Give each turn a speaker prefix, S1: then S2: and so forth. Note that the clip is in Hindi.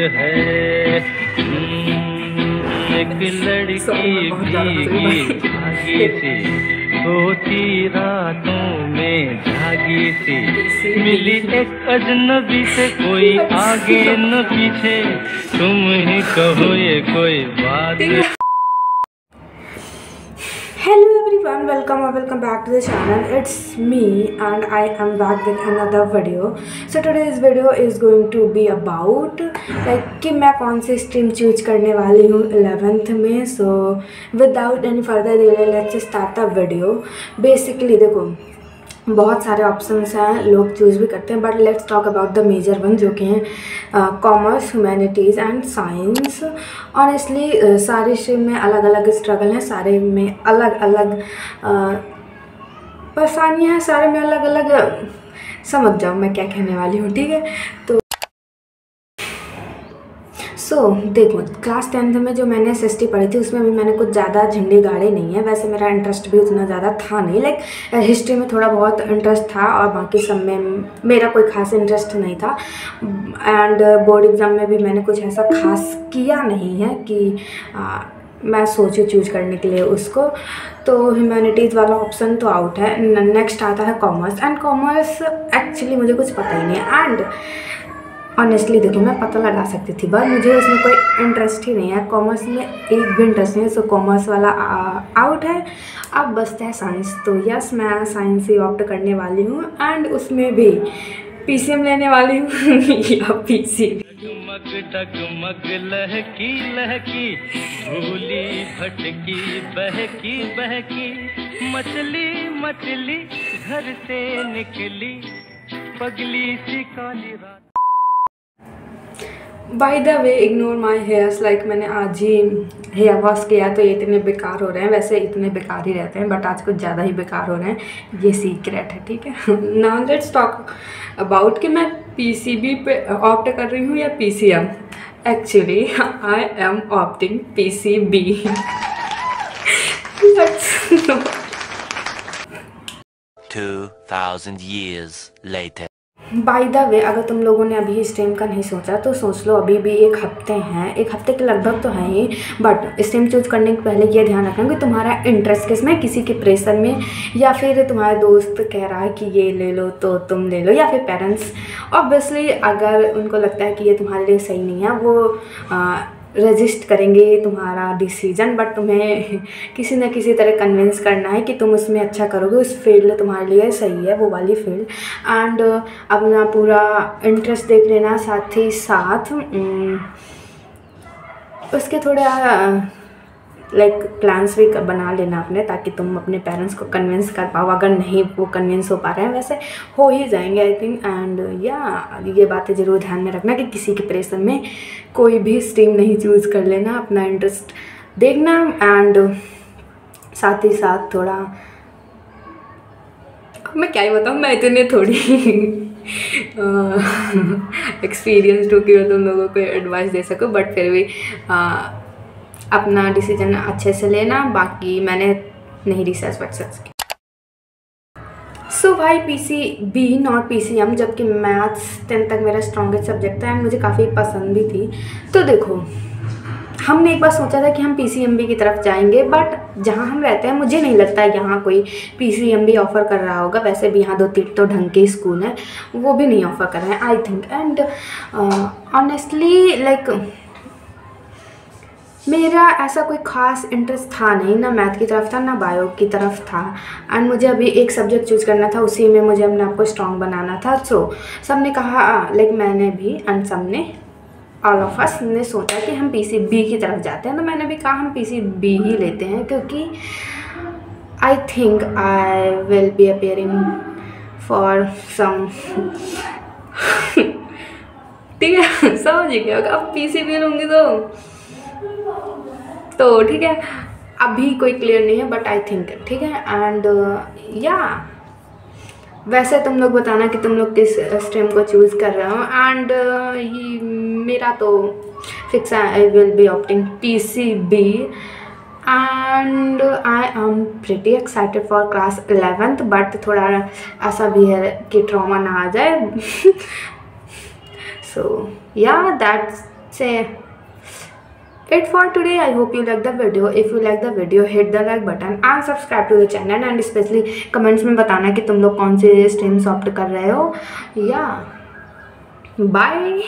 S1: है। एक लड़की भीगी भागी सी सोती रातों में जागी सी, मिली एक अजनबी से कोई आगे न पीछे, तुम ही कहो ये कोई बात।
S2: Hello everyone, welcome or welcome back to the channel. It's me and I am back with another video. So today's video is going to be about like कि मैं कौन सी स्ट्रीम चूज करने वाली हूँ 11th में. So without any further delay let's just start the video. Basically देखो बहुत सारे ऑप्शंस हैं, लोग चूज़ भी करते हैं, but let's talk about the major one जो कि हैं commerce, humanities and science. Honestly सारी स्ट्रीम में अलग अलग स्ट्रगल हैं, सारे में अलग अलग परेशानियाँ हैं, सारे में अलग अलग समझ जाओ मैं क्या कहने वाली हूँ, ठीक है. तो देखो क्लास 10th में जो मैंने SST पढ़ी थी उसमें भी मैंने कुछ ज़्यादा झंडे गाड़े नहीं है. वैसे मेरा इंटरेस्ट भी उतना ज़्यादा था नहीं, लाइक हिस्ट्री में थोड़ा बहुत इंटरेस्ट था और बाकी सब में मेरा कोई खास इंटरेस्ट नहीं था. एंड बोर्ड एग्ज़ाम में भी मैंने कुछ ऐसा खास किया नहीं है कि मैं सोचूं चूज़ करने के लिए उसको. तो ह्यूमैनिटीज़ वाला ऑप्शन तो आउट है. नेक्स्ट आता है कॉमर्स. एंड कॉमर्स एक्चुअली मुझे कुछ पता ही नहीं है. एंड ऑनेस्टली देखो मैं पता लगा सकती थी बट मुझे उसमें कोई इंटरेस्ट ही नहीं है. कॉमर्स में एक भी इंटरेस्ट नहीं है. सो कॉमर्स वाला आउट है. अब बचता है साइंस. तो यस मैं साइंस ही ऑप्ट करने वाली हूँ एंड उसमें भी PCM लेने वाली हूँ या PCB.
S1: डगमग लहकी लहकी भूली भटकी बहकी बहकी, मछली मछली घर से निकली पगली सी काली रात.
S2: By the way ignore my hairs. Like मैंने आज ही हेयर वॉश किया तो ये इतने बेकार हो रहे हैं. वैसे इतने बेकार ही रहते हैं बट आज कुछ ज़्यादा ही बेकार हो रहे हैं. ये सीक्रेट है, ठीक है. नाउ लेट्स टॉक अबाउट कि मैं PCB पे ऑप्ट कर रही हूँ या PCM. Actually I am opting PCB. Let's know.
S3: 2000 years later.
S2: By the way अगर तुम लोगों ने अभी स्ट्रीम का नहीं सोचा तो सोच लो. अभी भी 1 हफ्ते हैं, 1 हफ्ते के लगभग तो हैं ही. बट स्ट्रीम चूज करने के पहले ये ध्यान रखना कि तुम्हारा इंटरेस्ट किस में, किसी के प्रेशर में, या फिर तुम्हारा दोस्त कह रहा है कि ये ले लो तो तुम ले लो, या फिर पेरेंट्स. ऑब्वियसली अगर उनको लगता है कि ये तुम्हारे लिए सही नहीं है वो रजिस्ट करेंगे तुम्हारा डिसीजन. बट तुम्हें किसी न किसी तरह कन्विंस करना है कि तुम उसमें अच्छा करोगे, उस फील्ड तुम्हारे लिए सही है, वो वाली फील्ड. एंड अपना पूरा इंटरेस्ट देख लेना. साथ ही साथ उसके थोड़ा लाइक प्लान्स भी बना लेना अपने, ताकि तुम अपने पेरेंट्स को कन्विंस कर पाओ. अगर नहीं वो कन्विंस हो पा रहे हैं, वैसे हो ही जाएंगे आई थिंक. एंड या ये बातें ज़रूर ध्यान में रखना कि किसी के प्रेशर में कोई भी स्ट्रीम नहीं चूज़ कर लेना. अपना इंटरेस्ट देखना. एंड साथ ही साथ थोड़ा मैं क्या ही बताऊँ, मैं इतने थोड़ी एक्सपीरियंस्ड हूँ कि मैं तुम लोगों को एडवाइस दे सकूँ. बट फिर भी अपना डिसीजन अच्छे से लेना. बाकी मैंने नहीं रिसर्च वक्सर्च की. सो भाई PCB नॉट PCM, जबकि मैथ्स 10th तक मेरा स्ट्रॉन्गेस्ट सब्जेक्ट था एंड मुझे काफ़ी पसंद भी थी. तो देखो हमने एक बार सोचा था कि हम PCMB की तरफ जाएंगे, बट जहाँ हम रहते हैं मुझे नहीं लगता यहाँ कोई PCMB ऑफ़र कर रहा होगा. वैसे भी यहाँ 2-3 तो ढंग के स्कूल हैं, वो भी नहीं ऑफ़र कर रहे हैं I think. And honestly like मेरा ऐसा कोई ख़ास इंटरेस्ट था नहीं, ना मैथ की तरफ था ना बायो की तरफ था. एंड मुझे अभी एक सब्जेक्ट चूज़ करना था, उसी में मुझे अपने आप को स्ट्रॉन्ग बनाना था. सो सब ने कहा लाइक मैंने भी एंड सब ने ऑल ऑफ अस ने सोचा कि हम PCB की तरफ जाते हैं. तो मैंने भी कहा हम PCB ही लेते हैं, क्योंकि I think I will be appearing for some ठीक है समझ गया. अब PCB लूँगी तो ठीक है. अभी कोई क्लियर नहीं है बट आई थिंक ठीक है. एंड या वैसे तुम लोग बताना कि तुम लोग किस स्ट्रीम को चूज़ कर रहे हो. एंड मेरा तो फिक्स है, आई will B opting PCB. And I am pretty excited for class 11th. But थोड़ा ऐसा भी है कि ट्रॉमा ना आ जाए. सो या दैट्स से it for today. I hope you like the video. If you like the video, hit the like button and subscribe to the channel, and especially comments में बताना कि तुम लोग कौन से स्ट्रीम्स ऑप्ट कर रहे हो. या बाय.